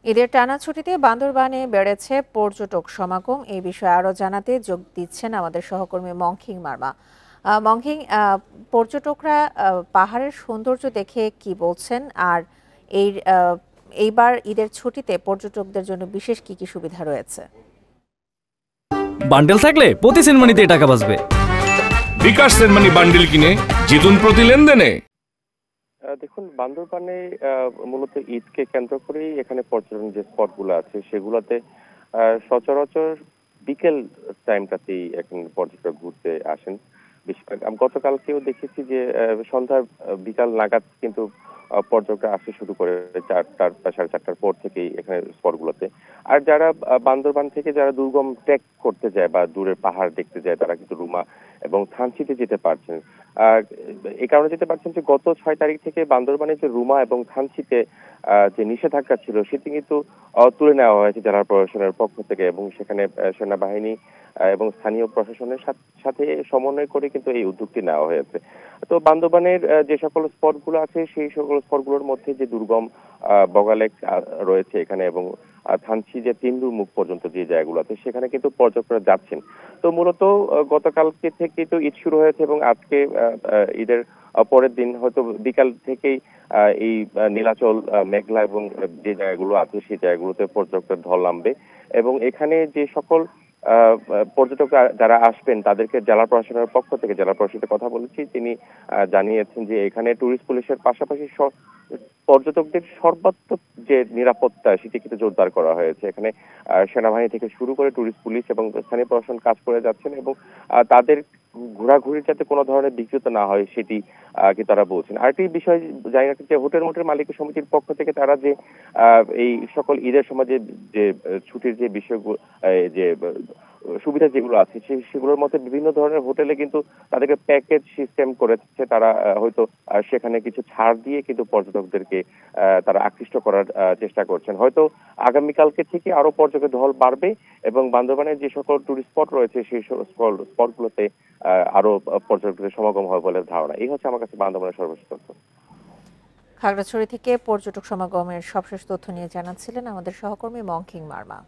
ঈদের টানা ছুটিতে বান্দরবানে বেড়েছে পর্যটক সমাগম। এই বিষয়ে আরো জানাতে যোগ দিচ্ছেন আমাদের সহকর্মী মংখিং মার্মা। মংখিং, পর্যটকরা পাহাড়ের সৌন্দর্য দেখে কি বলছেন, আর এই এইবার ঈদের ছুটিতে পর্যটকদের জন্য বিশেষ কি কি সুবিধা রয়েছে? বান্ডেল থাকলে প্রতি সেনমানিতে টাকা বাঁচবে। বিকাশ সেনমানি বান্ডেল কিনে জিতুন প্রতি লেনদেনে। দেখুন, বান্দরবানে মূলত ঈদকে কেন্দ্র করেই এখানে পর্যটন যে স্পটগুলো আছে সেগুলোতে সচরাচর বিকেল টাইমটাতেই এখানে পর্যটক ঘুরতে আসেন বেশিরভাগ। আমি গতকালকেও দেখেছি যে সন্ধ্যার বিকাল নাগাদ কিন্তু পর্যটকরা আসতে শুরু করে 4টার বা 4:30টার পর থেকেই এখানে স্পটগুলোতে। আর যারা বান্দরবান থেকে যারা দুর্গম ট্রেক করতে যায় বা দূরের পাহাড় দেখতে যায় তারা কিন্তু রুমা এবং থানচিতে যেতে পারছেন। আর এই কারণে যেতে পারছেন যে গত 6 তারিখ থেকে বান্দরবানে যে রুমা এবং থানচিতে যে নিষেধাজ্ঞা ছিল সেটি কিন্তু তুলে নেওয়া হয়েছে জেলা প্রশাসনের পক্ষ থেকে, এবং সেখানে সেনাবাহিনী এবং স্থানীয় প্রশাসনের সাথে সমন্বয় করে কিন্তু এই উদ্যোগটি নেওয়া হয়েছে। তো বান্দরবানের যে সকল স্পটগুলো আছে সেই সকল স্পটগুলোর মধ্যে যে দুর্গম বগালেক রয়েছে এখানে, এবং থানচি যে তিনদুর মুখ পর্যন্ত যে জায়গাগুলো আছে সেখানে কিন্তু পর্যটকরা যাচ্ছেন। তো মূলত গতকালকে থেকে তো ঈদ শুরু হয়েছে এবং আজকে ঈদের পরের দিন হয়তো বিকাল থেকেই এই নীলাচল, মেঘলা এবং যে জায়গাগুলো আছে সেই জায়গাগুলোতে পর্যটকদের ঢল নামবে। এবং এখানে যে সকল পর্যটক যারা আসবেন তাদেরকে জেলা প্রশাসনের পক্ষ থেকে, জেলা প্রশাসনের কথা বলেছি, তিনি জানিয়েছেন যে এখানে টুরিস্ট পুলিশের পাশাপাশি পর্যটকদের সর্বাত্মক যে নিরাপত্তা সেটি কিন্তু জোরদার করা হয়েছে। এখানে সেনাবাহিনী থেকে শুরু করে টুরিস্ট পুলিশ এবং স্থানীয় প্রশাসন কাজ করে যাচ্ছেন, এবং তাদের ঘোরাঘুরির যাতে কোনো ধরনের বিঘ্নিত না হয় সেটি কি তারা বলছেন। আরেকটি বিষয় জানি না যে হোটেল মোটেল মালিক সমিতির পক্ষ থেকে তারা যে এই সকল ঈদের সময় যে ছুটির যে বিষয়গুলো, যে সুবিধা যেগুলো আছে সেগুলোর মধ্যে বিভিন্ন ধরনের হোটেলে কিন্তু তাদেরকে প্যাকেজ সিস্টেম করেছে। তারা হয়তো সেখানে কিছু ছাড় দিয়ে কিন্তু পর্যটকদেরকে তারা আকৃষ্ট করার চেষ্টা করছেন। হয়তো আগামীকালকে থেকে আরো পর্যটকের ঢল বাড়বে এবং বান্দরবানের যে সকল টুরিস্ট স্পট রয়েছে সেই স্পটগুলোতে আরো পর্যটকদের সমাগম হবে বলে ধারণা। এই হচ্ছে আমার কাছে বান্দরবানের সর্বশেষ তথ্য। খাগড়াছড়ি থেকে পর্যটক সমাগমের সবশেষ তথ্য নিয়ে জানাচ্ছিলেন আমাদের সহকর্মী মংখিং মার্মা।